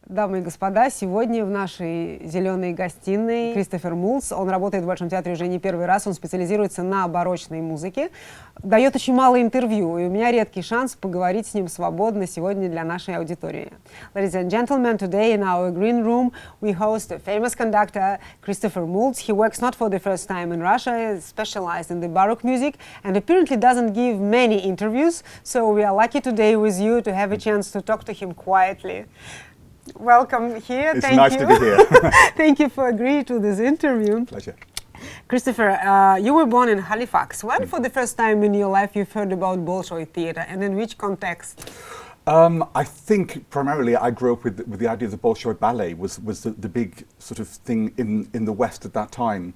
Дамы и господа, сегодня в нашей зеленой гостиной Кристофер Мулдс. Он работает в Большом театре уже не первый раз, он специализируется на барочной музыке, дает очень мало интервью, и у меня редкий шанс поговорить с ним свободно сегодня для нашей аудитории. Ladies and gentlemen, today in our green room we host a famous conductor, Christopher Moulds. He works not for the first time in Russia, specialized in the Baroque music, and apparently doesn't give many interviews, so we are lucky today with you to have a chance to talk to him quietly. Welcome here. It's nice to be here. Thank you for agreeing to this interview. Pleasure. Christopher, you were born in Halifax. When for the first time in your life you've heard about Bolshoi theatre, and in which context? I think primarily I grew up with the idea of the Bolshoi ballet was the big sort of thing in the West at that time.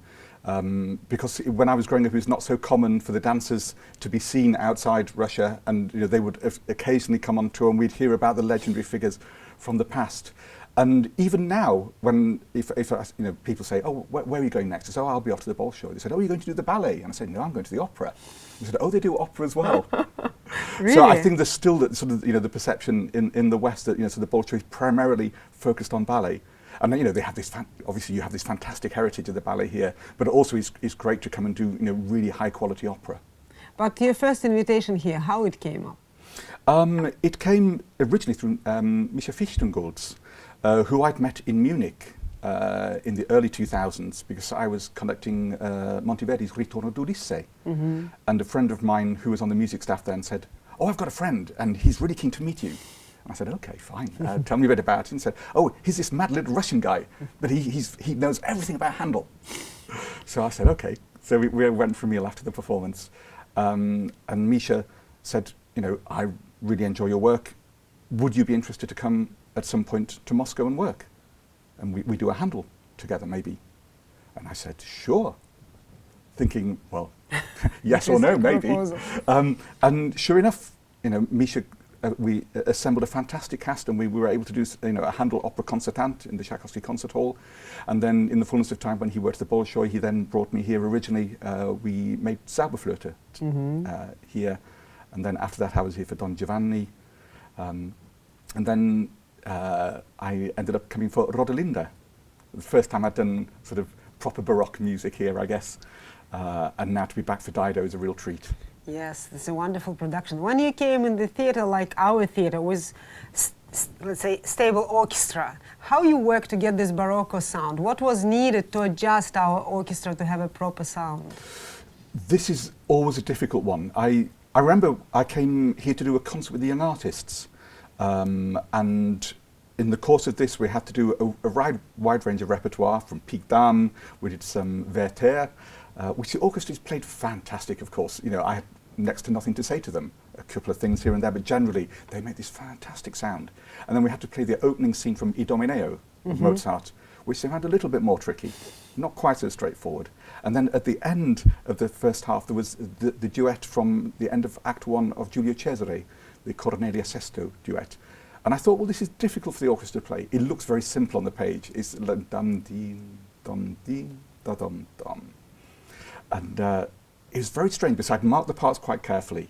Because when I was growing up, it was not so common for the dancers to be seen outside Russia, and they would occasionally come on tour, and we'd hear about the legendary figures from the past. And even now, when if people say, "Oh, where are you going next?" I say, "Oh, I'll be off to the Bolshoi." They said, "Oh, you're going to do the ballet?" And I said, "No, I'm going to the opera." They said, "Oh, they do opera as well." Really? So I think there's still that sort of the perception in the West that so the Bolshoi is primarily focused on ballet. And they have this obviously you have this fantastic heritage of the ballet here, but also it's great to come and do really high quality opera. But your first invitation here, how it came up? It came originally through Misha Fichtengolds, who I'd met in Munich in the early 2000s, because I was conducting Monteverdi's Ritorno d'Ulisse, and a friend of mine who was on the music staff then said, "Oh, I've got a friend, and he's really keen to meet you." I said, "Okay, fine. Tell me a bit about it." And said, "Oh, he's this mad little Russian guy, but he knows everything about Handel." So I said, "Okay." So we went for a meal after the performance, and Misha said, "I really enjoy your work. Would you be interested to come at some point to Moscow and work? And we do a Handel together, maybe?" And I said, "Sure," thinking, well, yes or no, maybe. And sure enough, Misha. We assembled a fantastic cast, and we were able to do a Handel opera concertant in the Tchaikovsky Concert Hall. And then in the fullness of time, when he worked at the Bolshoi, he then brought me here originally. We made Zauberflöte here. And then after that, I was here for Don Giovanni. And then I ended up coming for Rodelinda. The first time I'd done sort of proper Baroque music here, I guess. And now to be back for Dido is a real treat. Yes, it's a wonderful production. When you came in the theatre, like our theatre, with, let's say, stable orchestra, how you worked to get this Barocco sound? What was needed to adjust our orchestra to have a proper sound? This is always a difficult one. I remember I came here to do a concert with the young artists, and in the course of this we had to do a wide range of repertoire, from Pique Dame, we did some Werther, which the orchestras played fantastic, of course. I had next to nothing to say to them, a couple of things here and there, but generally they made this fantastic sound. And then we had to play the opening scene from Idomeneo of Mozart, which they found a little bit more tricky, not quite so straightforward. And then at the end of the first half, there was the duet from the end of Act 1 of Giulio Cesare, the Cornelia Sesto duet. And I thought, well, this is difficult for the orchestra to play. It looks very simple on the page. It's dum-dee, dum-dee, da-dum-dum. And it was very strange, because I'd marked the parts quite carefully.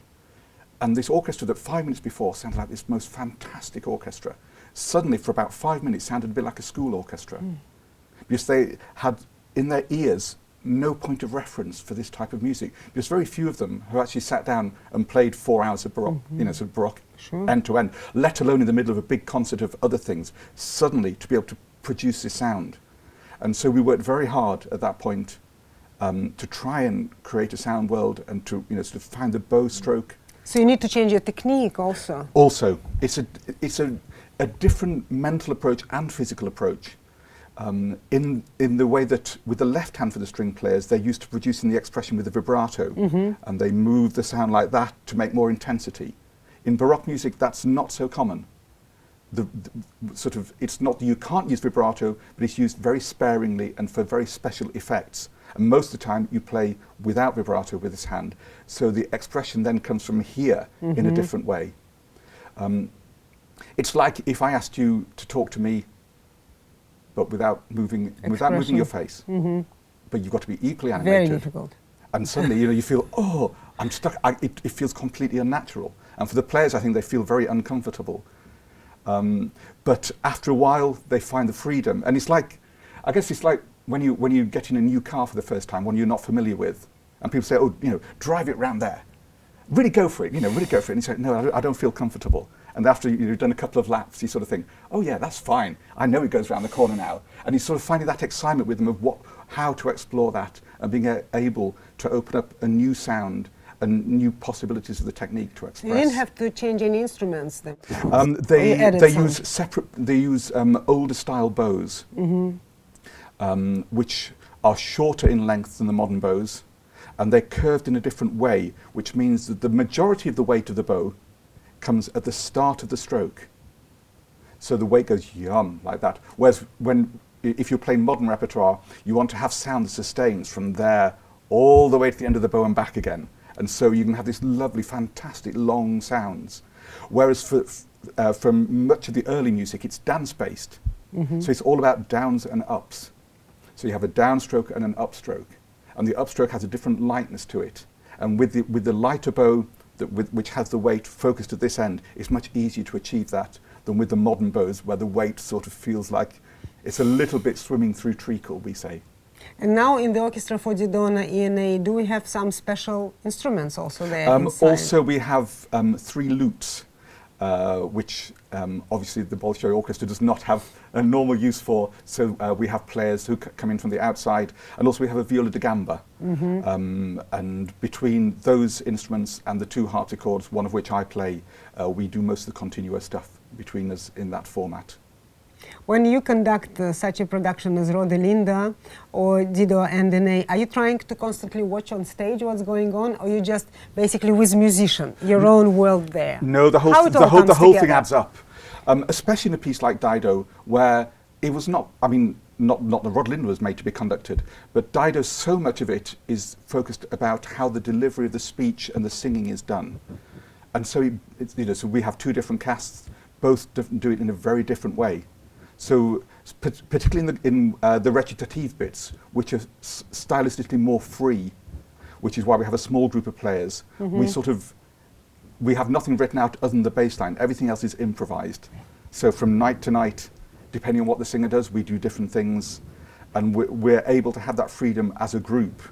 And this orchestra that 5 minutes before sounded like this most fantastic orchestra, suddenly for about 5 minutes sounded a bit like a school orchestra. Because they had in their ears no point of reference for this type of music. Because very few of them who actually sat down and played 4 hours of Baroque, sort of Baroque end to end, let alone in the middle of a big concert of other things, suddenly to be able to produce this sound. And so we worked very hard at that point to try and create a sound world, and to sort of find the bow stroke. So you need to change your technique also. Also, it's a different mental approach and physical approach. In the way that with the left hand for the string players, they're used to producing the expression with the vibrato, and they move the sound like that to make more intensity. In Baroque music, that's not so common. It's not that you can't use vibrato, but it's used very sparingly and for very special effects. And most of the time you play without vibrato with this hand, so the expression then comes from here in a different way. It's like if I asked you to talk to me, but without moving your face. But you've got to be equally animated. Very difficult. And suddenly, you feel, oh, I'm stuck. It feels completely unnatural. And for the players, I think they feel very uncomfortable. But after a while, they find the freedom. And it's like, I guess it's like when you get in a new car for the first time, one you're not familiar with, and people say, oh, drive it round there. Really go for it, really go for it. And you say, no, I don't feel comfortable. And after you've done a couple of laps, you sort of think, oh yeah, that's fine. I know it goes round the corner now. And you sort of finding that excitement with them of how to explore that and being able to open up a new sound and new possibilities of the technique to express. You didn't have to change any instruments then? They use older style bows, which are shorter in length than the modern bows, and they're curved in a different way, which means that the majority of the weight of the bow comes at the start of the stroke. So the weight goes yum, like that. Whereas if you're playing modern repertoire, you want to have sound that sustains from there all the way to the end of the bow and back again. And so you can have this lovely, fantastic, long sounds. Whereas from much of the early music, it's dance-based. So it's all about downs and ups. So you have a downstroke and an upstroke. And the upstroke has a different lightness to it. And with the lighter bow, which has the weight focused at this end, it's much easier to achieve that than with the modern bows, where the weight sort of feels like it's a little bit swimming through treacle, we say. And now in the Orchestra for Didona ENA, do we have some special instruments also there inside? Also, we have 3 lutes, which obviously the Bolshoi Orchestra does not have a normal use for, so we have players who come in from the outside, and also we have a viola da gamba. And between those instruments and the 2 harpsichords, one of which I play, we do most of the continuous stuff between us in that format. When you conduct such a production as Rodelinda or Dido and Danae, are you trying to constantly watch on stage what's going on, or you just basically with musician, your own world there? No, the whole thing adds up. Especially in a piece like Dido, where it was not the Rodelinda was made to be conducted, but Dido, so much of it is focused about how the delivery of the speech and the singing is done. And so, so we have 2 different casts, both do it in a very different way. So, particularly in the recitative bits, which are stylistically more free, which is why we have a small group of players, we have nothing written out other than the bass line. Everything else is improvised. So from night to night, depending on what the singer does, we do different things, and we're able to have that freedom as a group.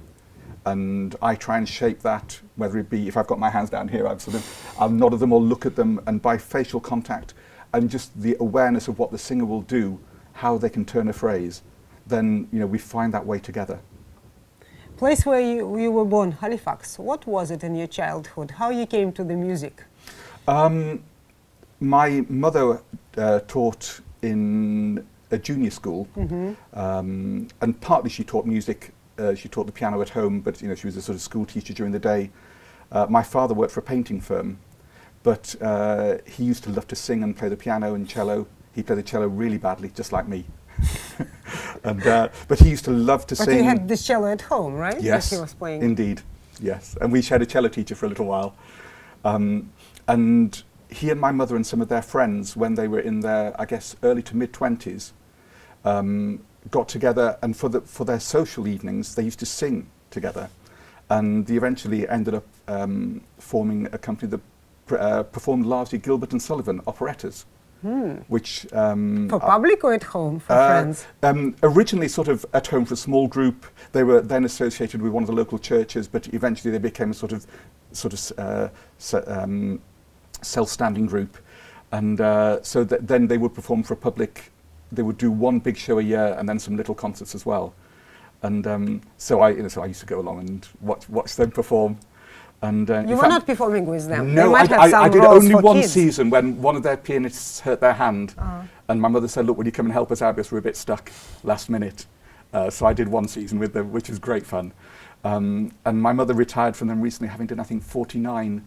And I try and shape that, whether it be, if I've got my hands down here, I'll nod at them or look at them, and by facial contact and just the awareness of what the singer will do, how they can turn a phrase, then we find that way together. Place where you were born, Halifax, what was it in your childhood? How you came to the music? My mother taught in a junior school, and partly she taught music. She taught the piano at home, but she was a sort of school teacher during the day. My father worked for a painting firm, but he used to love to sing and play the piano and cello. He played the cello really badly, just like me. But he used to love to sing. But you had the cello at home, right? Yes, that he was playing. Indeed, yes. And we shared a cello teacher for a little while. And he and my mother and some of their friends, when they were in their, I guess, early to mid-20s, got together, and for their social evenings, they used to sing together. And they eventually ended up forming a company that performed largely Gilbert and Sullivan operettas. Which for public or at home for friends? Originally sort of at home for a small group. They were then associated with one of the local churches, but eventually they became a sort of self-standing group. And so then they would perform for a public. They would do one big show a year and then some little concerts as well. And so I used to go along and watch them perform. And you were not performing with them? No, I did only one season when one of their pianists hurt their hand. And my mother said, look, will you come and help us out because we're a bit stuck last minute. So I did one season with them, which was great fun. And my mother retired from them recently, having done, I think, 49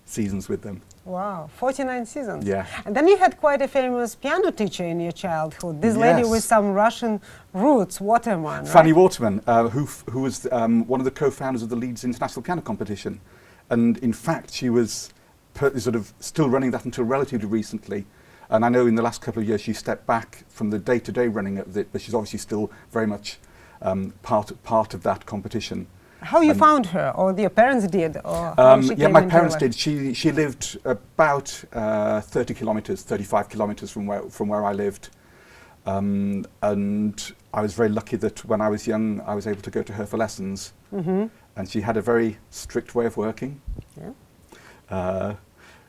seasons with them. Wow, 49 seasons. Yeah. And then you had quite a famous piano teacher in your childhood. This lady with some Russian roots, Waterman, right? Fanny Waterman, who was one of the co-founders of the Leeds International Piano Competition. And in fact, she was sort of still running that until relatively recently. And I know in the last couple of years she stepped back from the day-to-day running of it, but she's obviously still very much part of that competition. How you found her, or your parents did, or how she yeah, came my into parents your life? did. She lived about 30 kilometres, 35 kilometres from where I lived, and I was very lucky that when I was young, I was able to go to her for lessons. Mm-hmm. And she had a very strict way of working. Yeah.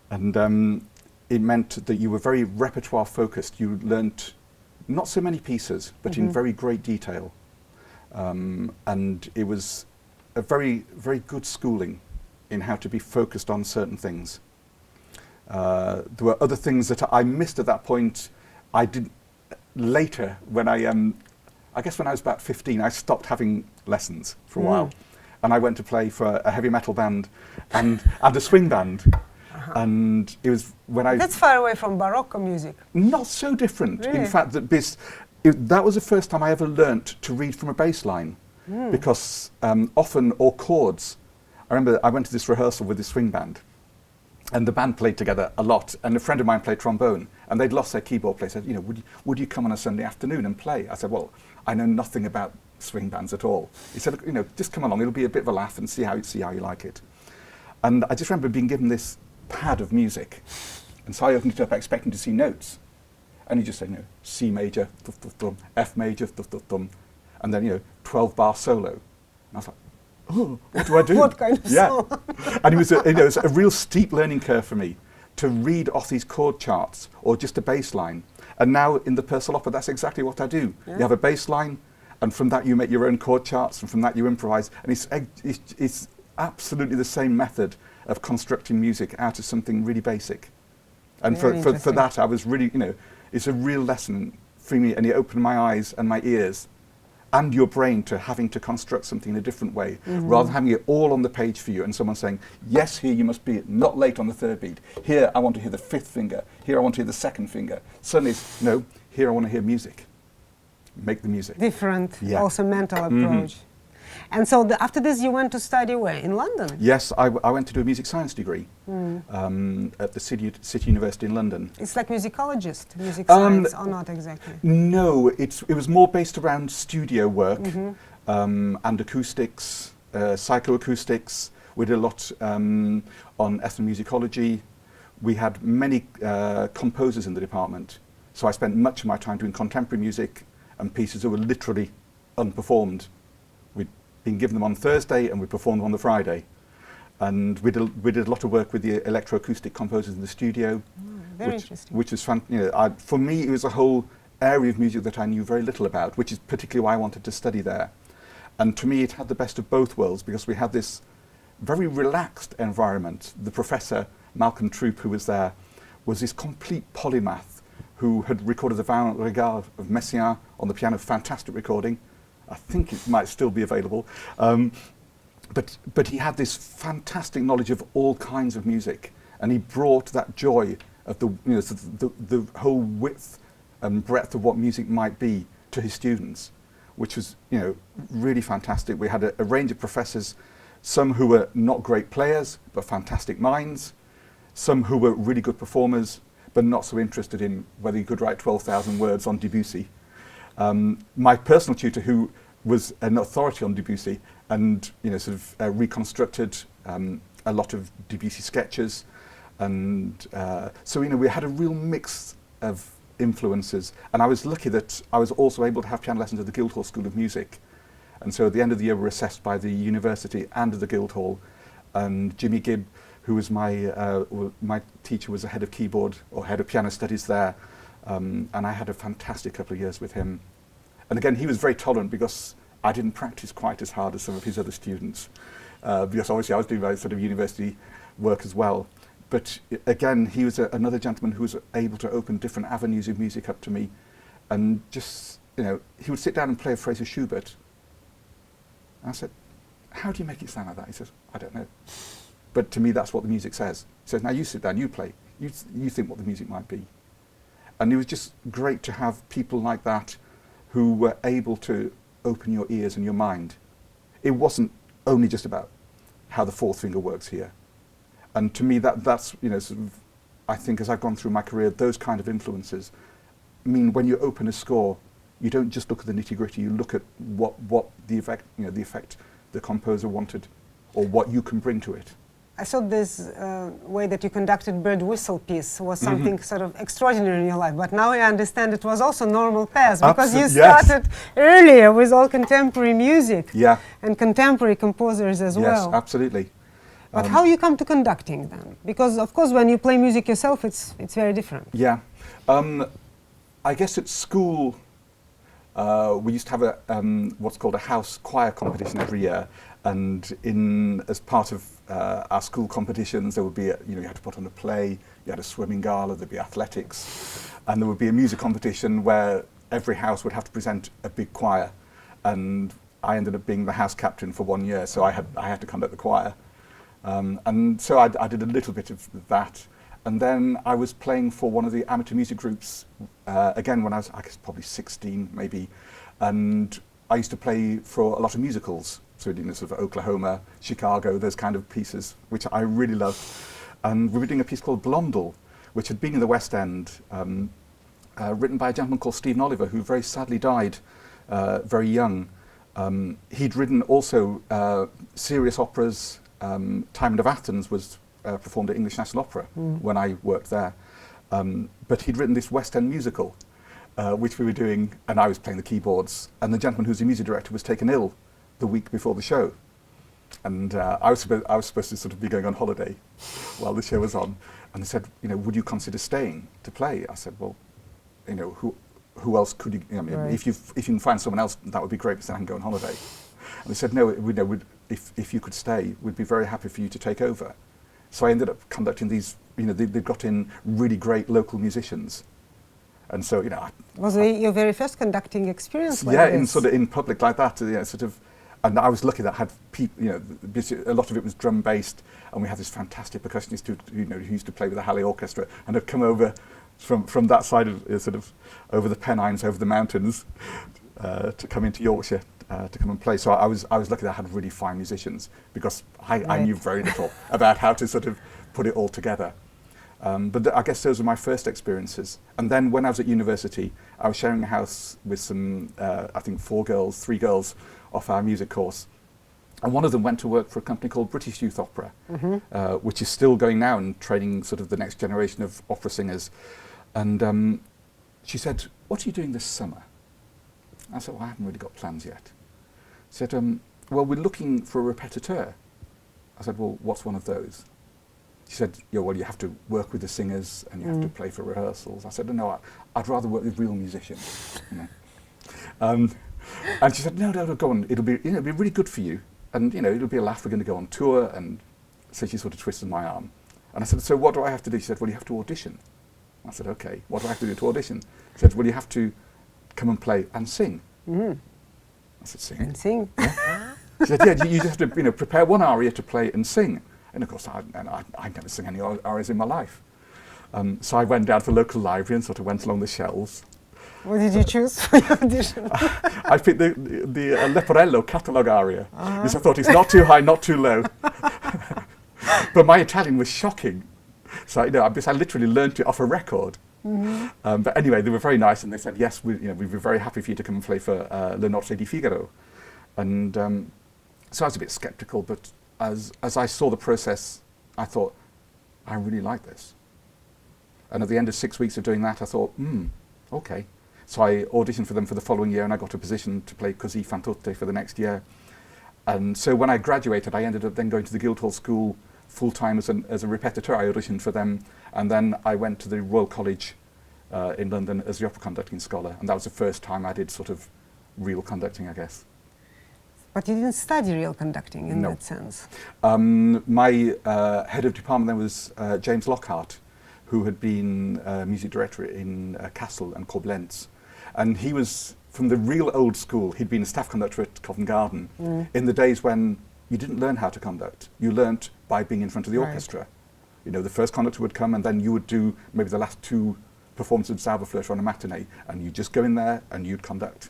And it meant that you were very repertoire focused. You learnt not so many pieces, but in very great detail. And it was a very, very good schooling in how to be focused on certain things. There were other things that I missed at that point. I did later, when I guess when I was about 15, I stopped having lessons for a while. And I went to play for a heavy metal band and a swing band. And it was when I... That's far away from Baroque music. Not so different. Really? In fact, that was the first time I ever learnt to read from a bass line. Because often, or chords, I remember I went to this rehearsal with this swing band, and the band played together a lot, and a friend of mine played trombone, and they'd lost their keyboard player. Said, you know, would you come on a Sunday afternoon and play? I said, well, I know nothing about swing bands at all. He said, you know, just come along, it'll be a bit of a laugh and see how you like it. And I just remember being given this pad of music, and so I opened it up expecting to see notes, and he just said, you know, C major, thum, thum, thum, F major, thum, thum, thum, and then, you know, 12-bar solo. And I was like, oh, what do I do? What kind of song? And it was it was a real steep learning curve for me to read off these chord charts or just a bass line. And now in the personal opera, that's exactly what I do. Yeah. You have a bass line, and from that you make your own chord charts, and from that you improvise. And it's absolutely the same method of constructing music out of something really basic. And for that, I was really, you know, it's a real lesson for me, and it opened my eyes and my ears and your brain to having to construct something in a different way, rather than having it all on the page for you and someone saying, yes, here you must be not late on the third beat. Here I want to hear the fifth finger. Here I want to hear the second finger. Suddenly it's, no, here I want to hear music. Make the music. Different, Yeah. also mental approach. And so after this you went to study where? In London? Yes, I went to do a music science degree at the City University in London. It's like musicologist, music science, or not exactly? No, it was more based around studio work and acoustics, psychoacoustics. We did a lot on ethnomusicology. We had many composers in the department, so I spent much of my time doing contemporary music and pieces that were literally unperformed. We'd been given them on Thursday and we performed them on the Friday. And we did a lot of work with the electroacoustic composers in the studio. Very interesting. Which was fun. You know, for me, it was a whole area of music that I knew very little about, which is particularly why I wanted to study there. And to me, it had the best of both worlds because we had this very relaxed environment. The professor, Malcolm Troop, who was there, was this complete polymath who had recorded the Violent Regard of Messiaen on the piano, fantastic recording. I think it might still be available. But he had this fantastic knowledge of all kinds of music, and he brought that joy of the whole width and breadth of what music might be to his students, which was, you know, really fantastic. We had a range of professors, some who were not great players but fantastic minds, some who were really good performers but not so interested in whether you could write 12,000 words on Debussy. My personal tutor, who was an authority on Debussy and, you know, sort of reconstructed a lot of Debussy sketches, and so, you know, we had a real mix of influences, and I was lucky that I was also able to have piano lessons at the Guildhall School of Music, and so at the end of the year we were assessed by the university and the Guildhall, and Jimmy Gibb, who was my teacher, was the head of keyboard or head of piano studies there, and I had a fantastic couple of years with him. And again, he was very tolerant because I didn't practice quite as hard as some of his other students, because obviously I was doing my sort of university work as well. But again, he was another gentleman who was able to open different avenues of music up to me, and just, you know, he would sit down and play a phrase of Schubert. And I said, how do you make it sound like that? He says, I don't know. But to me, that's what the music says. He says, now you sit down, you play. You think what the music might be. And it was just great to have people like that who were able to open your ears and your mind. It wasn't only just about how the fourth finger works here. And to me, that's, you know, sort of, I think as I've gone through my career, those kind of influences mean when you open a score, you don't just look at the nitty-gritty, you look at what the effect, you know, the the composer wanted or what you can bring to it. I thought this way that you conducted Bird Whistle piece was something sort of extraordinary in your life, but now I understand it was also normal path because you started earlier with all contemporary music and contemporary composers as well. Yes, absolutely. But how you come to conducting then? Because of course when you play music yourself it's very different. Yeah. I guess at school we used to have a what's called a house choir competition every year, and as part of our school competitions there would be you had to put on a play, you had a swimming gala, there'd be athletics, and there would be a music competition where every house would have to present a big choir, and I ended up being the house captain for 1 year, so I had to conduct the choir, and so I did a little bit of that, and then I was playing for one of the amateur music groups again when I was, I guess, probably 16 maybe, and I used to play for a lot of musicals, so sort of Oklahoma, Chicago, those kind of pieces, which I really loved. And we were doing a piece called Blondel, which had been in the West End, written by a gentleman called Stephen Oliver, who very sadly died very young. He'd written also serious operas. Timon of Athens was performed at English National Opera when I worked there. But he'd written this West End musical, which we were doing, and I was playing the keyboards, and the gentleman who's the music director was taken ill the week before the show, and I was supposed to sort of be going on holiday while the show was on, and they said, would you consider staying to play? I said, well, who else could you? If you can find someone else, that would be great, because then I can go on holiday. And they said, no, if you could stay, we'd be very happy for you to take over. So I ended up conducting these. They'd got in really great local musicians. And so, was it your very first conducting experience? Yeah, in public like that, and I was lucky that I had people, a lot of it was drum based, and we had this fantastic percussionist who used to play with the Halle Orchestra, and had come over from that side of over the Pennines, over the mountains, to come into Yorkshire to come and play. So I was lucky that I had really fine musicians, because I knew very little about how to sort of put it all together. But I guess those were my first experiences. And then when I was at university, I was sharing a house with some, I think 3 girls off our music course. And one of them went to work for a company called British Youth Opera, which is still going now and training sort of the next generation of opera singers. And she said, what are you doing this summer? I said, well, I haven't really got plans yet. She said, well, we're looking for a répétiteur. I said, well, what's one of those? She said, well, you have to work with the singers and you have to play for rehearsals. I said, no, I'd rather work with real musicians. And she said, no, go on. It'll be really good for you. And, it'll be a laugh. We're going to go on tour. And so she sort of twisted my arm. And I said, so what do I have to do? She said, well, you have to audition. I said, okay, what do I have to do to audition? She said, well, you have to come and play and sing. I said, sing? And sing. Yeah. She said, yeah, you just have to, prepare one aria to play and sing. And of course, I'd never sung any arias in my life. So I went down to the local library and sort of went along the shelves. What did you choose for your audition? I picked the Leporello catalogue aria, because I thought it's not too high, not too low. But my Italian was shocking. So I literally learned it off a record. But anyway, they were very nice, and they said, yes, we'd be very happy for you to come and play for Le Nozze di Figaro. And so I was a bit sceptical, but as I saw the process, I thought, I really like this. And at the end of 6 weeks of doing that, I thought, okay. So I auditioned for them for the following year, and I got a position to play Così fan tutte for the next year. And so when I graduated, I ended up then going to the Guildhall School full-time as a répétiteur. I auditioned for them, and then I went to the Royal College in London as the opera conducting scholar, and that was the first time I did sort of real conducting, I guess. But you didn't study real conducting in that sense? My head of department then was James Lockhart, who had been music director in Kassel and Koblenz. And he was from the real old school. He'd been a staff conductor at Covent Garden in the days when you didn't learn how to conduct. You learnt by being in front of the orchestra. The first conductor would come, and then you would do maybe the last 2 performances of Zauberflöte on a matinee, and you'd just go in there and you'd conduct.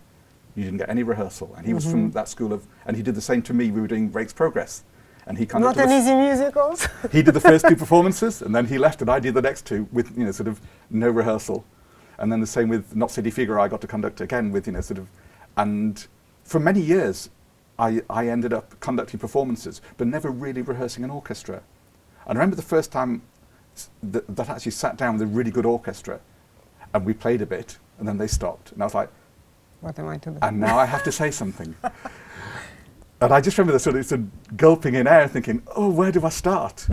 You didn't get any rehearsal. And he was from that school of, and he did the same to me. We were doing Rake's Progress. And he conducted not an easy musicals. He did the first 2 performances, and then he left, and I did the next 2 with sort of no rehearsal. And then the same with Nozze di Figaro, I got to conduct again with sort of, and for many years I ended up conducting performances, but never really rehearsing an orchestra. And I remember the first time that I actually sat down with a really good orchestra, and we played a bit, and then they stopped, and I was like, what am I to do? And now I have to say something. And I just remember the sort of gulping in air, thinking, oh, where do I start?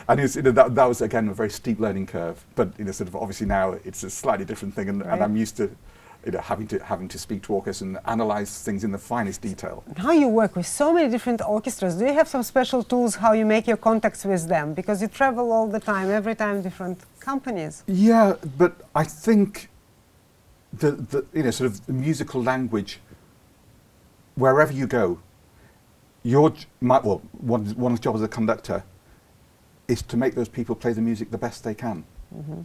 And that was, again, a very steep learning curve. But sort of obviously now it's a slightly different thing, and I'm used to having to speak to orchestras and analyze things in the finest detail. How you work with so many different orchestras? Do you have some special tools how you make your contacts with them? Because you travel all the time, every time different companies. Yeah, but I think the sort of the musical language, wherever you go, one's job as a conductor is to make those people play the music the best they can. Mm-hmm.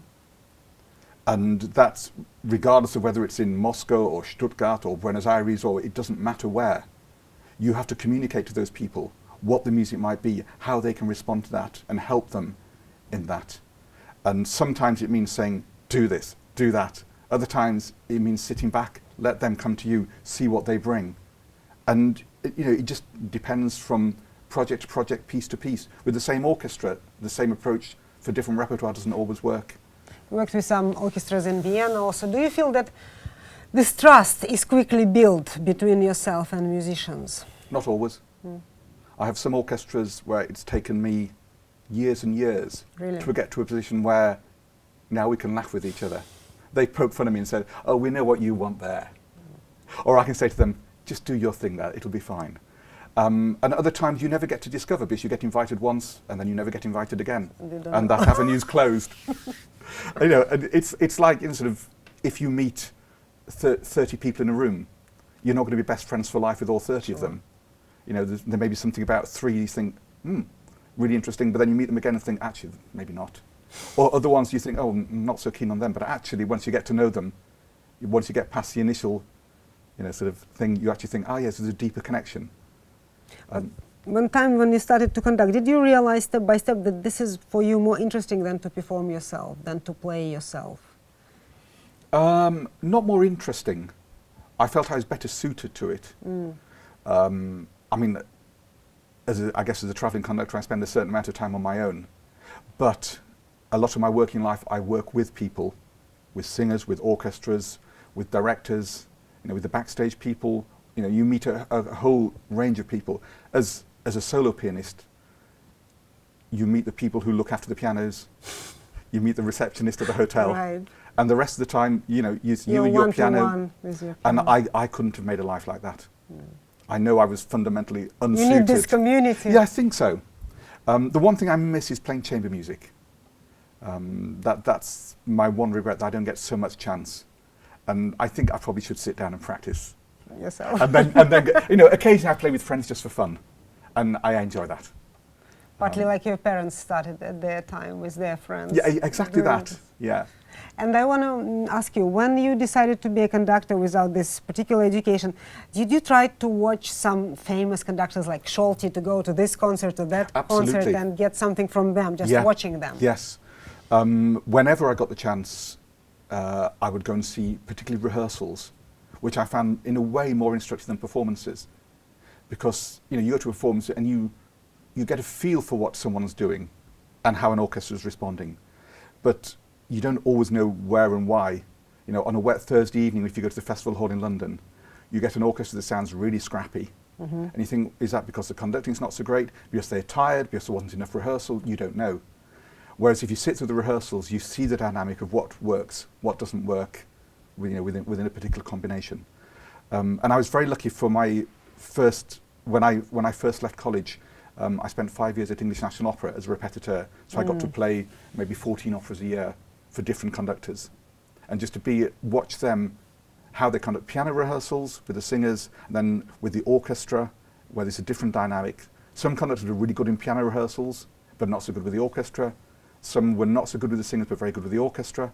And that's regardless of whether it's in Moscow or Stuttgart or Buenos Aires, or it doesn't matter where. You have to communicate to those people what the music might be, how they can respond to that, and help them in that. And sometimes it means saying, do this, do that. Other times it means sitting back, let them come to you, see what they bring. And it just depends from project to project, piece to piece. With the same orchestra, the same approach for different repertoire doesn't always work. You worked with some orchestras in Vienna also. Do you feel that this trust is quickly built between yourself and musicians? Not always. I have some orchestras where it's taken me years and years to get to a position where now we can laugh with each other. They poke fun at me and say, oh, we know what you want there. Or I can say to them, just do your thing there, it'll be fine. And other times you never get to discover, because you get invited once and then you never get invited again. And that avenue's closed. And it's like sort of, if you meet 30 people in a room, you're not going to be best friends for life with all 30 of them. There may be something about 3 you think, really interesting, but then you meet them again and think, actually, maybe not. Or other ones you think, oh, I'm not so keen on them, but actually once you get to know them, once you get past the initial sort of thing, you actually think, oh yes, there's a deeper connection. One time when you started to conduct, did you realize step by step that this is for you more interesting than to perform yourself, than to play yourself? Not more interesting. I felt I was better suited to it. I mean, I guess as a travelling conductor, I spend a certain amount of time on my own. But a lot of my working life, I work with people, with singers, with orchestras, with directors, with the backstage people. You meet a whole range of people. As a solo pianist, you meet the people who look after the pianos, you meet the receptionist at the hotel, and the rest of the time, you and your piano. And I couldn't have made a life like that. I know I was fundamentally unsuited. You need this community. Yeah, I think so. The one thing I miss is playing chamber music. That's my one regret, that I don't get so much chance. And I think I probably should sit down and practice. Yourself. And then occasionally I play with friends just for fun, and I enjoy that. Partly like your parents started at their time with their friends. Yeah, exactly that. Yeah. And I want to ask you, when you decided to be a conductor without this particular education, did you try to watch some famous conductors like Scholti, to go to this concert or that concert and get something from them, just watching them? Yes. Whenever I got the chance, I would go and see particularly rehearsals, which I found in a way more instructive than performances. Because you go to a performance and you get a feel for what someone's doing and how an orchestra is responding. But you don't always know where and why. On a wet Thursday evening, if you go to the festival hall in London, you get an orchestra that sounds really scrappy. And you think, is that because the conducting's not so great? Because they're tired? Because there wasn't enough rehearsal? You don't know. Whereas if you sit through the rehearsals, you see the dynamic of what works, what doesn't work, within a particular combination. And I was very lucky for my first, when I first left college, I spent 5 years at English National Opera as a repetiteur, so I got to play maybe 14 operas a year for different conductors, and just to watch them, how they conduct piano rehearsals with the singers, and then with the orchestra, where there's a different dynamic. Some conductors were really good in piano rehearsals, but not so good with the orchestra. Some were not so good with the singers, but very good with the orchestra.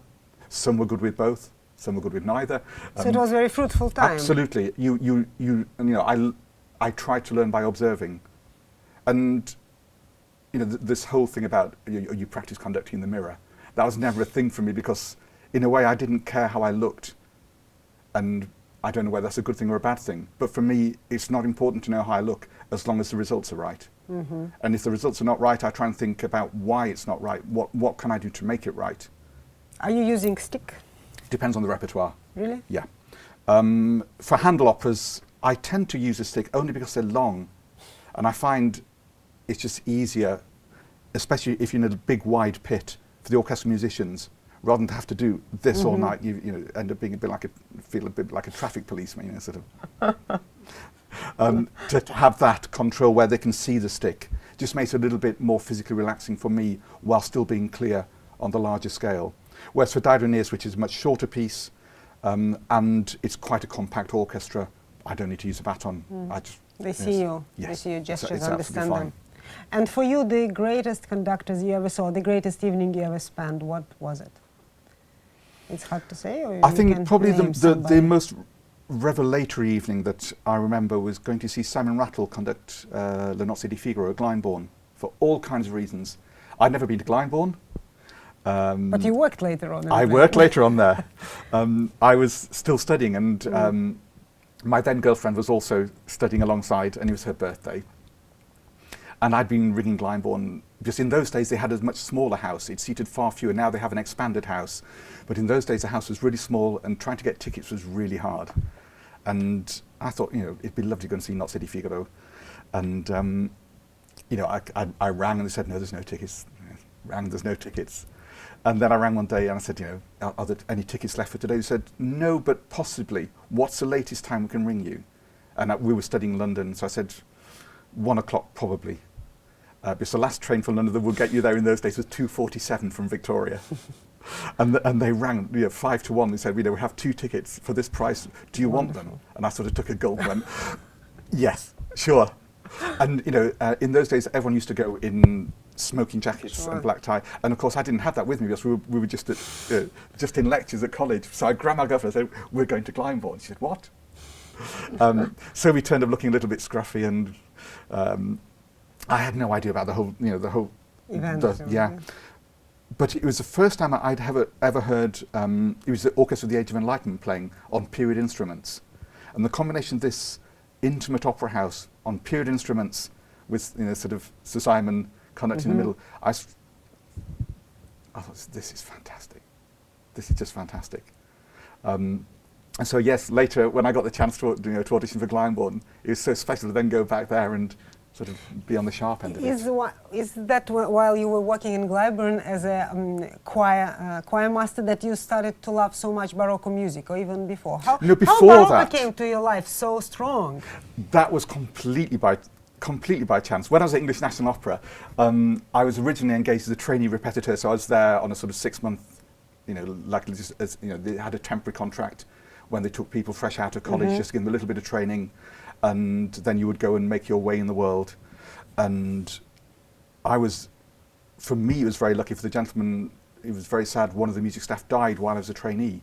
Some were good with both. Some were good with neither. So it was a very fruitful time. Absolutely. I tried to learn by observing, and this whole thing about you practice conducting in the mirror, that was never a thing for me, because in a way I didn't care how I looked, and I don't know whether that's a good thing or a bad thing, but for me, it's not important to know how I look as long as the results are right. And if the results are not right, I try and think about why it's not right. What can I do to make it right? Are you using stick? Depends on the repertoire. Really? Yeah. For Handel operas, I tend to use a stick only because they're long, and I find it's just easier, especially if you're in a big wide pit for the orchestral musicians, rather than to have to do this all night. You know, end up being feel a bit like a traffic policeman, you know, sort of. To have that control where they can see the stick just makes it a little bit more physically relaxing for me while still being clear on the larger scale. Whereas for Daireneers, which is a much shorter piece, and it's quite a compact orchestra, I don't need to use a baton. I just, They see you. Yes. They see your gestures, It's understand absolutely them. fine. And for you, the greatest conductors you ever saw, the greatest evening you ever spent, what was it? It's hard to say, or I you think can probably name the somebody. most revelatory evening that I remember was going to see Simon Rattle conduct Le Nozze di Figaro at Glyndebourne for all kinds of reasons. I'd never been to Glyndebourne. But you worked later on. I worked later on there. I was still studying, and my then girlfriend was also studying alongside, and it was her birthday. And I'd been ringing Glyndebourne, because in those days they had a much smaller house. It seated far fewer. Now they have an expanded house. But in those days the house was really small, and trying to get tickets was really hard. And I thought, you know, it'd be lovely to go and see Nozze di Figaro. And, you know, I rang and they said, no, there's no tickets. Rang, there's no tickets. And then I rang one day and I said, you know, are there any tickets left for today? They said, no, but possibly. What's the latest time we can ring you? And we were studying in London, so I said, 1 o'clock probably. Because the last train from London that would get you there in those days was 2:47 from Victoria. and they rang, you know, 5 to 1. They said, you know, we have 2 tickets for this price. Do you want them? And I sort of took a gulp and went, yes, sure. And, you know, in those days, everyone used to go in smoking jackets and black tie. And, of course, I didn't have that with me because we were just in lectures at college. So I grabbed my girlfriend and said, we're going to Glyndebourne. She said, what? So we turned up looking a little bit scruffy, and I had no idea about the whole event. But it was the first time I'd ever heard, it was the Orchestra of the Age of Enlightenment playing on period instruments. And the combination of this intimate opera house on period instruments with, you know, sort of Sir Simon conducting in the middle, I thought, this is fantastic. This is just fantastic. And so, yes, later when I got the chance to, you know, to audition for Glyndebourne, it was so special to then go back there and sort of be on the sharp end of it. Is that while you were working in Glyndebourne as a choir master that you started to love so much Baroque music, or even before? How Baroque came to your life so strong? That was completely by chance. When I was at English National Opera, I was originally engaged as a trainee repetiteur, so I was there on a sort of 6-month, you know, like just as, you know, they had a temporary contract when they took people fresh out of college, just to give them a little bit of training, and then you would go and make your way in the world. And for me, it was very lucky. For the gentleman, it was very sad. One of the music staff died while I was a trainee.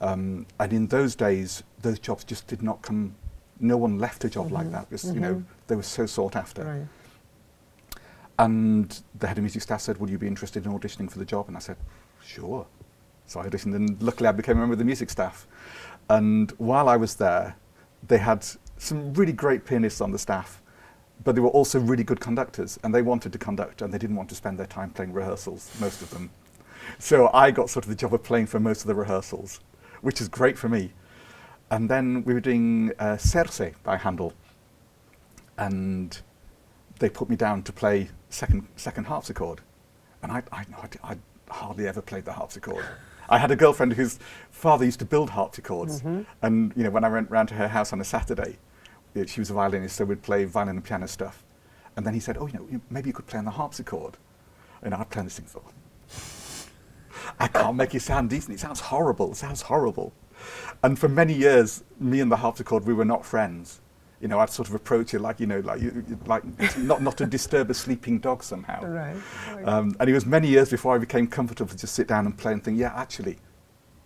And in those days, those jobs just did not come. No one left a job like that because, you know, they were so sought after. Right. And the head of music staff said, would you be interested in auditioning for the job? And I said, sure. So I auditioned, and luckily I became a member of the music staff. And while I was there, they had some really great pianists on the staff, but they were also really good conductors, and they wanted to conduct, and they didn't want to spend their time playing rehearsals, most of them. So I got sort of the job of playing for most of the rehearsals, which is great for me. And then we were doing Serse by Handel, and they put me down to play second harpsichord, and I'd hardly ever played the harpsichord. I had a girlfriend whose father used to build harpsichords, and, you know, when I went round to her house on a Saturday, she was a violinist, so we'd play violin and piano stuff. And then he said, oh, you know, maybe you could play on the harpsichord. And I'd play on this thing, thought, I can't make it sound decent. It sounds horrible. It sounds horrible. And for many years, me and the harpsichord, we were not friends. You know, I'd sort of approach it like, you know, like not to disturb a sleeping dog somehow. Right. And it was many years before I became comfortable to just sit down and play and think, yeah, actually,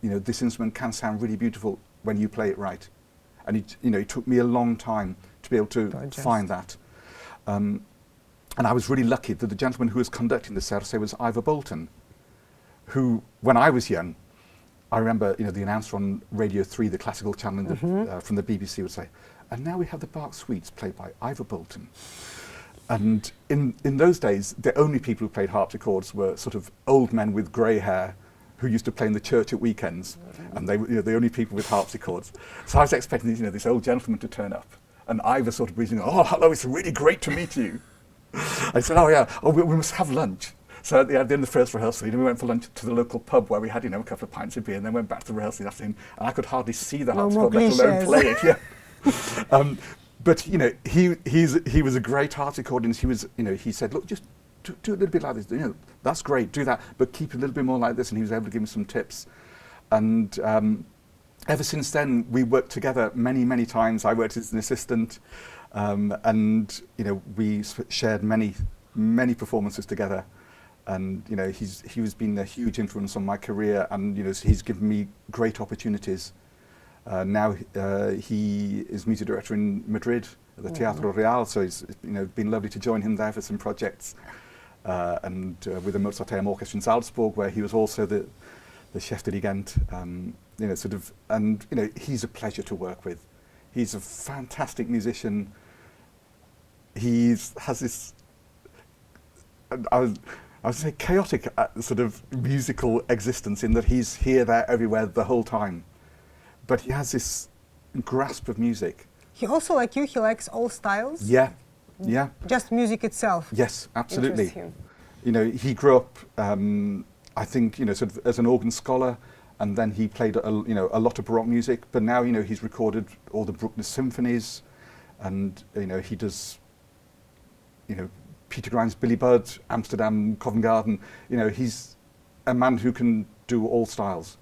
you know, this instrument can sound really beautiful when you play it right. And it took me a long time to be able to find that. And I was really lucky that the gentleman who was conducting the Serse was Ivor Bolton, who, when I was young, I remember, the announcer on Radio 3, the classical channel from the BBC would say, and now we have the Bach Suites played by Ivor Bolton. And in those days, the only people who played harpsichords were sort of old men with grey hair who used to play in the church at weekends, and they were the only people with harpsichords. So I was expecting this old gentleman to turn up, and Ivor sort of breathing, oh, hello, it's really great to meet you. I said, oh yeah, we must have lunch. So at the end of the first rehearsal, we went for lunch to the local pub where we had, a couple of pints of beer, and then went back to the rehearsal in the afternoon, and I could hardly see the harpsichord, let alone play it. Yeah. But he was a great harpsichordist. He said, look, just do a little bit like this. That's great, do that, but keep a little bit more like this. And he was able to give me some tips. And ever since then, we worked together many, many times. I worked as an assistant, and we shared many, many performances together. And he has been a huge influence on my career, and he's given me great opportunities. Now he is music director in Madrid at the Teatro Real, so it's been lovely to join him there for some projects, and with the Mozarteum Orchestra in Salzburg, where he was also the chef dirigent. And he's a pleasure to work with. He's a fantastic musician. He has this, I would say, chaotic sort of musical existence in that he's here, there, everywhere the whole time. But he has this grasp of music. He also, like you, he likes all styles? Yeah, yeah. Just music itself? Yes, absolutely. He grew up, I think, sort of as an organ scholar, and then he played, a lot of Baroque music, but now, he's recorded all the Bruckner symphonies, and, he does, Peter Grind's Billy Budd, Amsterdam, Covent Garden. He's a man who can do all styles.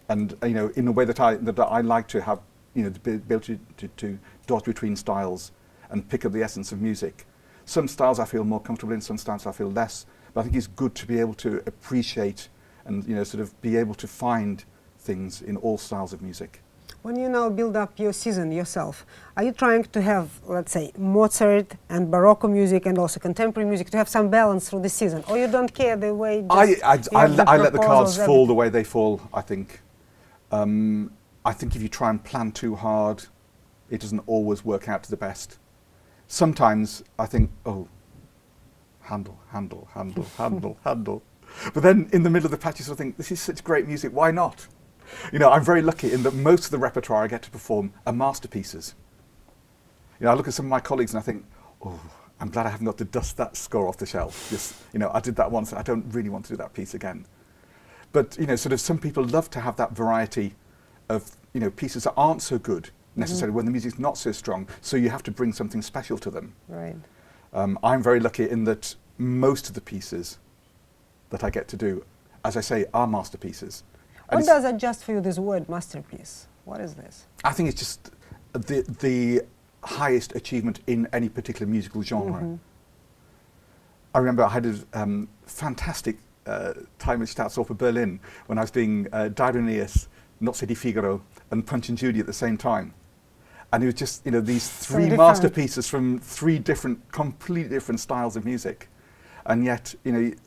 And in a way that I like to have, the ability to dodge between styles and pick up the essence of music. Some styles I feel more comfortable in, some styles I feel less. But I think it's good to be able to appreciate and sort of be able to find things in all styles of music. When you now build up your season yourself, are you trying to have, let's say, Mozart and Baroque music and also contemporary music to have some balance through the season, or you don't care the way? I let the cards fall the way they fall. I think. I think if you try and plan too hard, it doesn't always work out to the best. Sometimes I think, oh, Handel. But then in the middle of the patch, you sort of think, this is such great music, why not? I'm very lucky in that most of the repertoire I get to perform are masterpieces. I look at some of my colleagues and I think, oh, I'm glad I haven't got to dust that score off the shelf. Just, I did that once, I don't really want to do that piece again. But, sort of some people love to have that variety of, pieces that aren't so good necessarily when the music's not so strong, so you have to bring something special to them. Right. I'm very lucky in that most of the pieces that I get to do, as I say, are masterpieces. What does adjust for you this word masterpiece? What is this? I think it's just the highest achievement in any particular musical genre. I remember I had a fantastic time at Staatsoper Berlin when I was doing Dionysius, Nozze di Figaro, and Punch and Judy at the same time. And it was just, these three masterpieces from three completely different styles of music. And yet,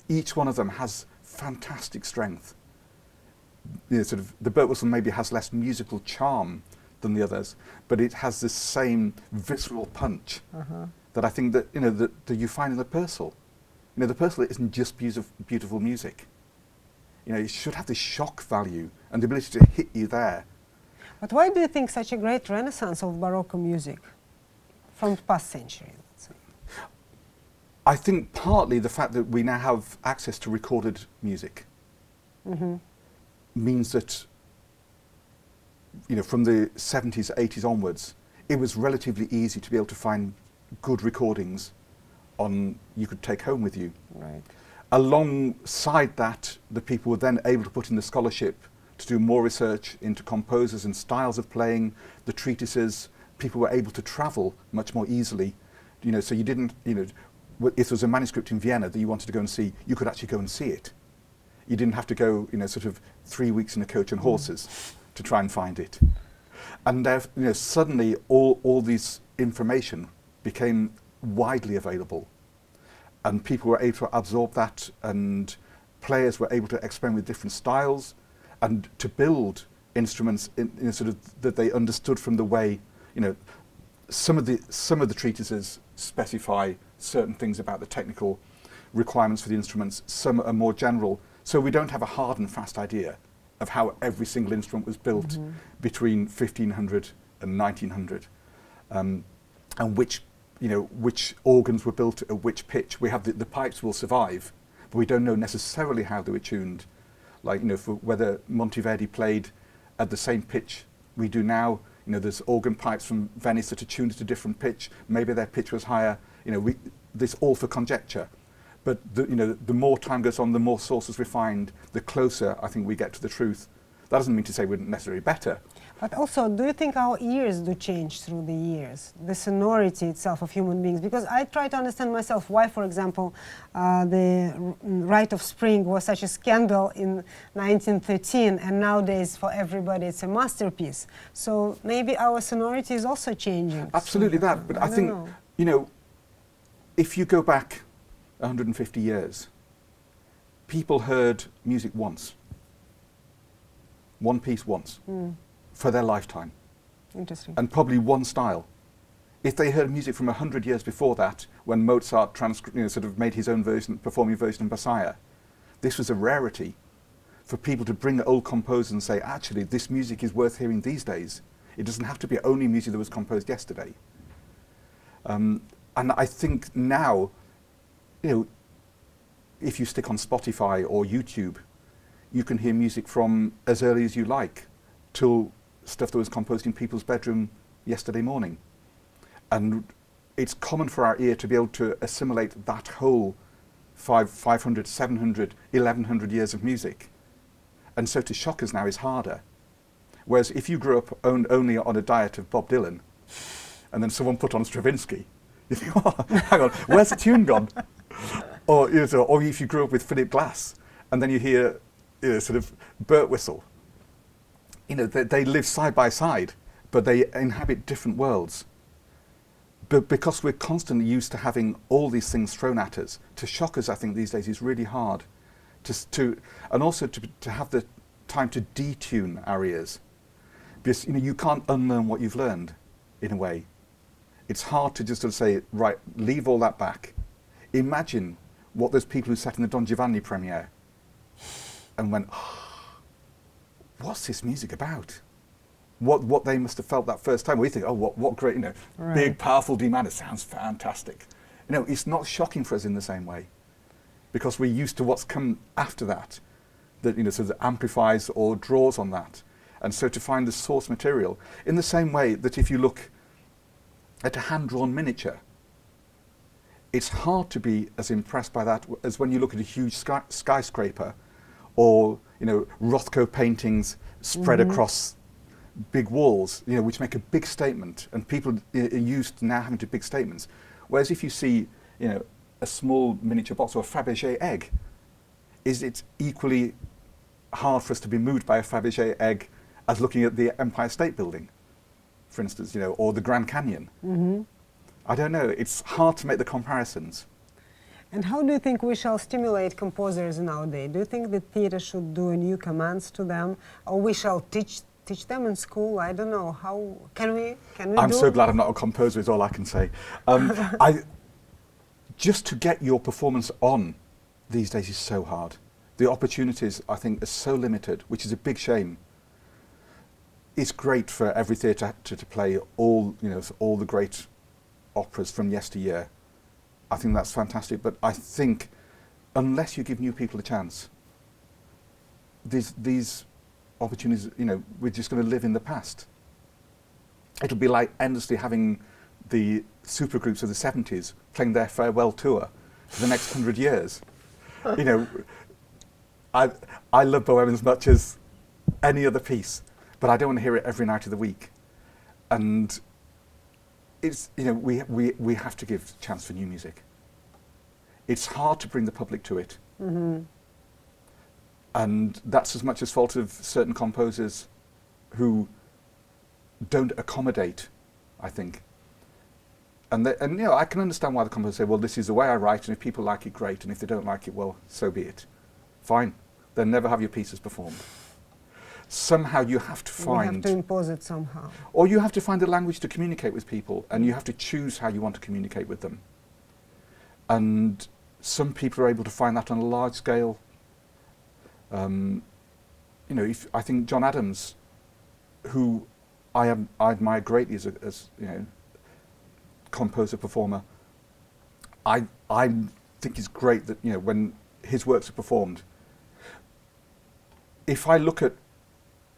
each one of them has fantastic strength. Sort of, the Bird Whistle maybe has less musical charm than the others, but it has this same visceral punch that I think that, that you find in the Purcell. The Purcell isn't just beautiful music. It should have this shock value and the ability to hit you there. But why do you think such a great renaissance of Baroque music from the past century, let's say? I think partly the fact that we now have access to recorded music means that, from the 70s, 80s onwards, it was relatively easy to be able to find good recordings you could take home with you. Right. Alongside that, the people were then able to put in the scholarship to do more research into composers and styles of playing, the treatises. People were able to travel much more easily. So you didn't, if there was a manuscript in Vienna that you wanted to go and see, you could actually go and see it. You didn't have to go, sort of 3 weeks in a coach and horses to try and find it. And suddenly all this information became widely available. And people were able to absorb that, and players were able to experiment with different styles. and to build instruments in sort of that they understood from the way, you know, some of the treatises specify certain things about the technical requirements for the instruments. Some are more general, so we don't have a hard and fast idea of how every single instrument was built between 1500 and 1900, and which organs were built at which pitch. We have the pipes will survive, but we don't know necessarily how they were tuned. Like, you know, for whether Monteverdi played at the same pitch we do now. You know, there's organ pipes from Venice that are tuned at a different pitch. Maybe their pitch was higher. You know, this all for conjecture. But the more time goes on, the more sources we find, the closer I think we get to the truth. That doesn't mean to say we're necessarily better. But also, do you think our ears do change through the years, the sonority itself of human beings? Because I try to understand myself why, for example, the Rite of Spring was such a scandal in 1913, and nowadays for everybody it's a masterpiece. So maybe our sonority is also changing. Absolutely that, but I think, you know, if you go back 150 years, people heard music once. One piece once. For their lifetime. Interesting. And probably one style. If they heard music from 100 years before that, when Mozart sort of made his own version, performing version of Messiah, this was a rarity for people to bring old composers and say, actually, this music is worth hearing these days. It doesn't have to be only music that was composed yesterday. And I think now, you know, if you stick on Spotify or YouTube, you can hear music from as early as you like till stuff that was composed in people's bedroom yesterday morning. And it's common for our ear to be able to assimilate that whole 500, 700, 1100 years of music. And so to shock us now is harder. Whereas if you grew up only on a diet of Bob Dylan, and then someone put on Stravinsky, you think, oh, hang on, where's the tune gone? Or if you grew up with Philip Glass, and then you hear sort of Birtwistle. You know, they live side by side, but they inhabit different worlds. But because we're constantly used to having all these things thrown at us, to shock us, I think, these days is really hard. And also to have the time to detune our ears. Because, you know, you can't unlearn what you've learned, in a way. It's hard to just sort of say, right, leave all that back. Imagine what those people who sat in the Don Giovanni premiere and went, oh, what's this music about? What they must have felt that first time. We think, oh, what great, you know, right. Big, powerful D minor sounds fantastic. You know, it's not shocking for us in the same way, because we're used to what's come after that, that, you know, sort of amplifies or draws on that. And so to find the source material, in the same way that if you look at a hand-drawn miniature, it's hard to be as impressed by that as when you look at a huge skyscraper, or, you know, Rothko paintings spread across big walls, you know, which make a big statement, and people are used to now having to big statements. Whereas if you see, you know, a small miniature box or a Fabergé egg, is it equally hard for us to be moved by a Fabergé egg as looking at the Empire State Building, for instance, you know, or the Grand Canyon? I don't know, it's hard to make the comparisons. And how do you think we shall stimulate composers nowadays? Do you think the theatre should do a new commands to them, or we shall teach them in school? I don't know. How can we I'm so glad I'm not a composer, is all I can say. Just to get your performance on these days is so hard. The opportunities, I think, are so limited, which is a big shame. It's great for every theatre to play all, you know, all the great operas from yesteryear. I think that's fantastic, but I think unless you give new people a chance, these opportunities, you know, we're just going to live in the past. It'll be like endlessly having the supergroups of the 70s playing their farewell tour for the next 100 years. You know, I love Bohemian as much as any other piece, but I don't want to hear it every night of the week. And it's, you know, we have to give a chance for new music. It's hard to bring the public to it. And that's as much as fault of certain composers who don't accommodate, I think. And you know, I can understand why the composers say, well, this is the way I write, and if people like it, great, and if they don't like it, well, so be it. Fine. Then never have your pieces performed. somehow you have to find... You have to impose it somehow. Or you have to find a language to communicate with people, and you have to choose how you want to communicate with them. And some people are able to find that on a large scale. You know, I think John Adams, who I admire greatly as you know, composer, performer, I think it's great that, you know, when his works are performed, if I look at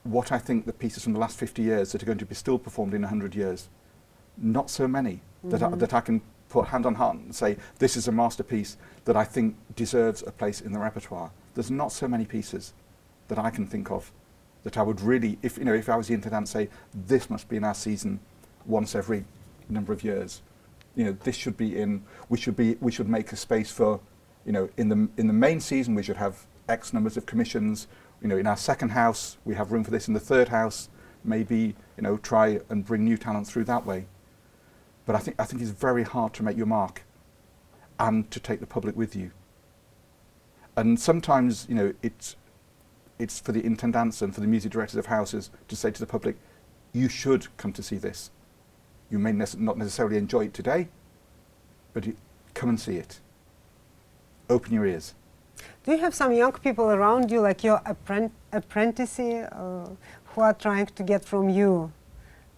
what I think the pieces from the last 50 years that are going to be still performed in 100 years, not so many that I can put hand on heart and say, this is a masterpiece that I think deserves a place in the repertoire. There's not so many pieces that I can think of that I would really, if I was the intendant, say, this must be in our season once every number of years. You know, this should be in, we should make a space for, you know, in the main season we should have X numbers of commissions. You know, in our second house we have room for this. In the third house, maybe, you know, try and bring new talent through that way. But I think it's very hard to make your mark and to take the public with you. And sometimes, you know, it's for the intendants and for the music directors of houses to say to the public, you should come to see this. You may not necessarily enjoy it today, but come and see it. Open your ears. Do you have some young people around you, like your apprentices, who are trying to get from you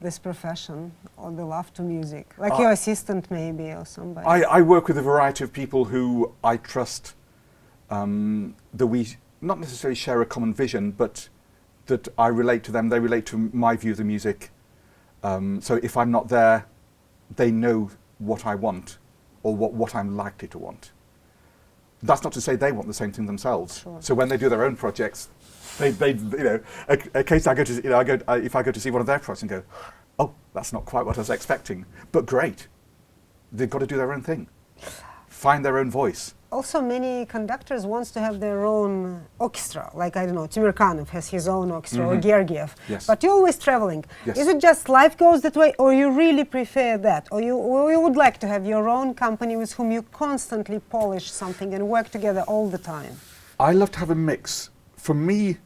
this profession or the love to music? Like your assistant maybe, or somebody? I work with a variety of people who I trust, that we not necessarily share a common vision, but that I relate to them, they relate to my view of the music. So if I'm not there, they know what I want or what I'm likely to want. That's not to say they want the same thing themselves. Sure. So when they do their own projects, they you know, occasionally I go to, you know, if I go to see one of their projects and go, oh, that's not quite what I was expecting, but great. They've got to do their own thing, find their own voice. Also, many conductors want to have their own orchestra, like, I don't know, Timirkanov has his own orchestra, or Gergiev. Yes. But you're always traveling. Yes. Is it just life goes that way, or you really prefer that? Or you would like to have your own company with whom you constantly polish something and work together all the time? I love to have a mix. For me,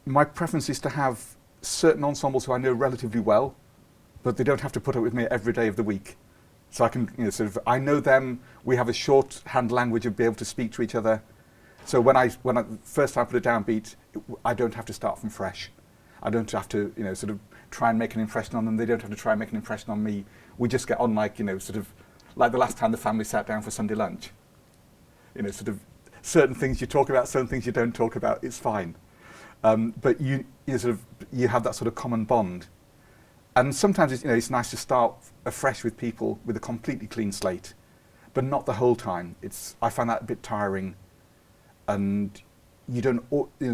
my preference is to have certain ensembles who I know relatively well, but they don't have to put up with me every day of the week. So I can, you know, sort of, I know them, we have a shorthand language of being able to speak to each other. So when I first time I put a downbeat, I don't have to start from fresh. I don't have to, you know, sort of try and make an impression on them. They don't have to try and make an impression on me. We just get on like, you know, sort of, like the last time the family sat down for Sunday lunch. You know, sort of, certain things you talk about, certain things you don't talk about, it's fine. But you have that sort of common bond. And sometimes it's nice to start afresh with people with a completely clean slate, but not the whole time. I find that a bit tiring, and you don't.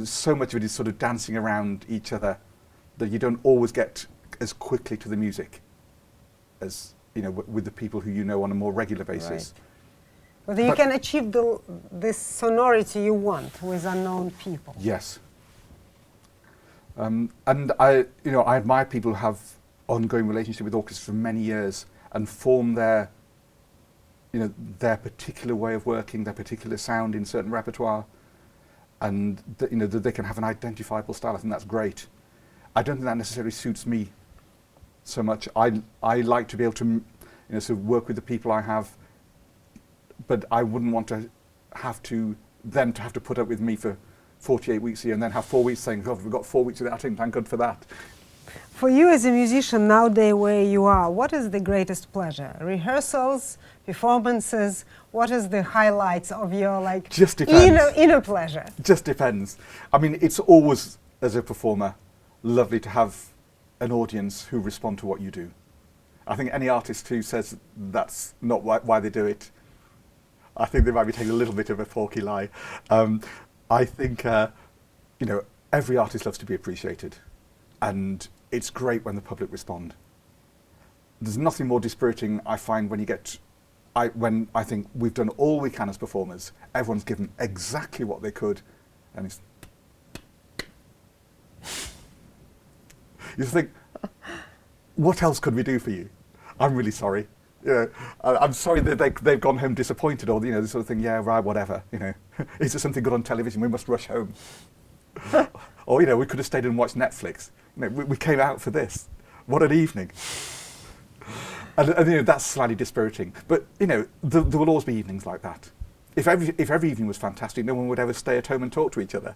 So much of it is sort of dancing around each other that you don't always get as quickly to the music as with the people who you know on a more regular basis. Right. But you can achieve this sonority you want with unknown people. Yes. And I admire people who have ongoing relationship with orchestras for many years and form their particular way of working, their particular sound in certain repertoire, and that they can have an identifiable style. I think that's great. I don't think that necessarily suits me so much. I like to be able to sort of work with the people I have, but I wouldn't want to have to put up with me for 48 weeks a year and then have 4 weeks saying, God, we've got 4 weeks without him, thank God for that. For you as a musician nowadays where you are, what is the greatest pleasure? Rehearsals, performances? What is the highlights of your Just depends. Inner pleasure? Just depends. I mean, it's always, as a performer, lovely to have an audience who respond to what you do. I think any artist who says that's not why they do it, I think they might be taking a little bit of a porky lie. I think, every artist loves to be appreciated, and it's great when the public respond. There's nothing more dispiriting, I find, when I think we've done all we can as performers, everyone's given exactly what they could, and it's... You think, what else could we do for you? I'm really sorry. I'm sorry that they've gone home disappointed, or this sort of thing. Yeah, right, whatever. Is there something good on television? We must rush home. Or, we could have stayed and watched Netflix. We came out for this. What an evening. And that's slightly dispiriting. But, there will always be evenings like that. If every evening was fantastic, no one would ever stay at home and talk to each other.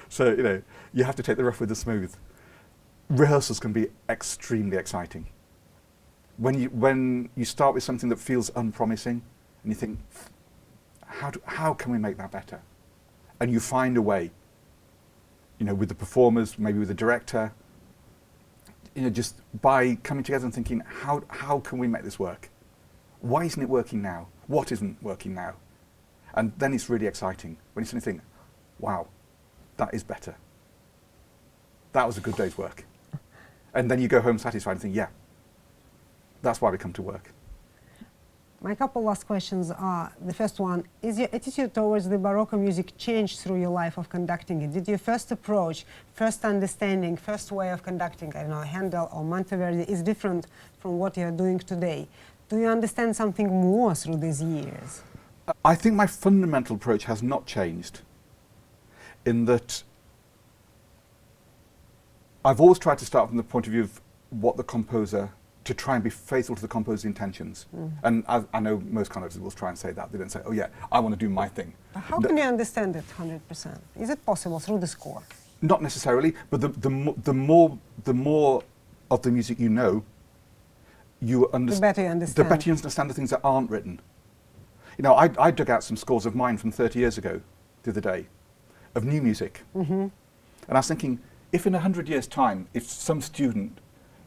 So, you have to take the rough with the smooth. Rehearsals can be extremely exciting. When you start with something that feels unpromising, and you think, how can we make that better? And you find a way, with the performers, maybe with the director, just by coming together and thinking, how can we make this work? Why isn't it working now? What isn't working now? And then it's really exciting when you suddenly think, wow, that is better. That was a good day's work. And then you go home satisfied and think, yeah, that's why we come to work. My couple last questions are, the first one, is your attitude towards the Baroque music changed through your life of conducting it? Did your first approach, first understanding, first way of conducting, I don't know, Handel or Monteverdi is different from what you're doing today? Do you understand something more through these years? I think my fundamental approach has not changed, in that I've always tried to start from the point of view of what the composer, to try and be faithful to the composer's intentions. And I know most conductors will try and say that. They don't say, oh yeah, I want to do my thing. But how can you understand it 100%? Is it possible through the score? Not necessarily, but the more of the music you know, the better you understand. The better you understand the things that aren't written. I dug out some scores of mine from 30 years ago, the other day, of new music. And I was thinking, if in 100 years' time, if some student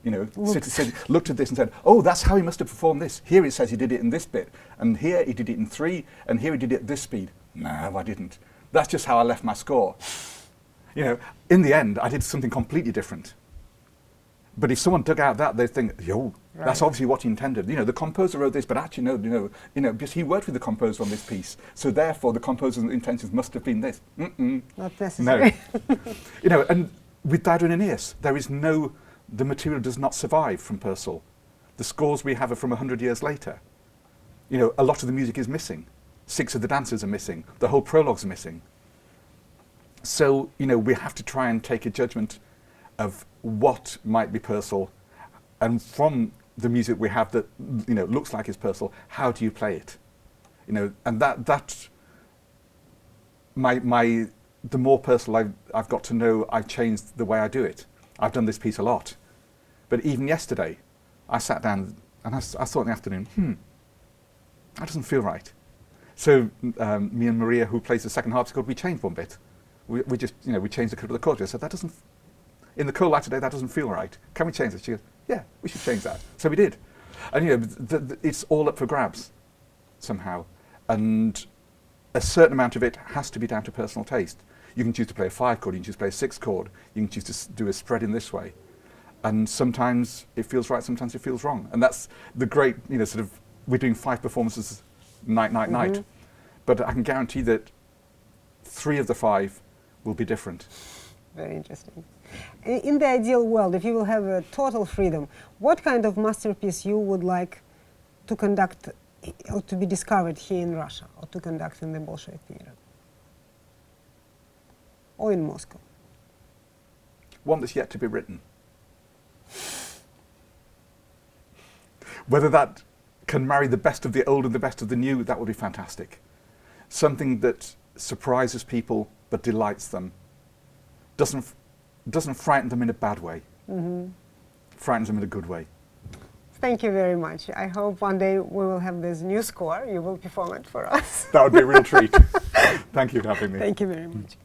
looked at this and said, oh, that's how he must have performed this. Here it says he did it in this bit, and here he did it in 3, and here he did it at this speed. No, I didn't. That's just how I left my score. In the end, I did something completely different. But if someone dug out that, they'd think, yo, that's obviously what he intended. The composer wrote this, but actually, no, because he worked with the composer on this piece, so therefore the composer's intentions must have been this. Not necessary. No. And with Dado and Aeneas, the material does not survive from Purcell. The scores we have are from 100 years later. A lot of the music is missing. 6 of the dancers are missing. The whole prologue's missing. So, we have to try and take a judgment of what might be Purcell, and from the music we have that, looks like it's Purcell, how do you play it? And the more Purcell I've got to know, I've changed the way I do it. I've done this piece a lot. But even yesterday, I sat down and I thought in the afternoon, that doesn't feel right. So me and Maria, who plays the second harpsichord, we changed one bit. We just, we changed the chord. I said, in the cold light today, that doesn't feel right. Can we change it? She goes, yeah, we should change that. So we did. And it's all up for grabs somehow. And a certain amount of it has to be down to personal taste. You can choose to play a 5 chord, you can choose to play a 6 chord, you can choose to do a spread in this way. And sometimes it feels right, sometimes it feels wrong. And that's the great, we're doing 5 performances night. But I can guarantee that 3 of the 5 will be different. Very interesting. In the ideal world, if you will have a total freedom, what kind of masterpiece you would like to conduct or to be discovered here in Russia, or to conduct in the Bolshoi period? Or in Moscow? One that's yet to be written. Whether that can marry the best of the old and the best of the new, that would be fantastic. Something that surprises people but delights them. Doesn't frighten them in a bad way. Frightens them in a good way. Thank you very much. I hope one day we will have this new score. You will perform it for us. That would be a real treat. Thank you for having me. Thank you very much.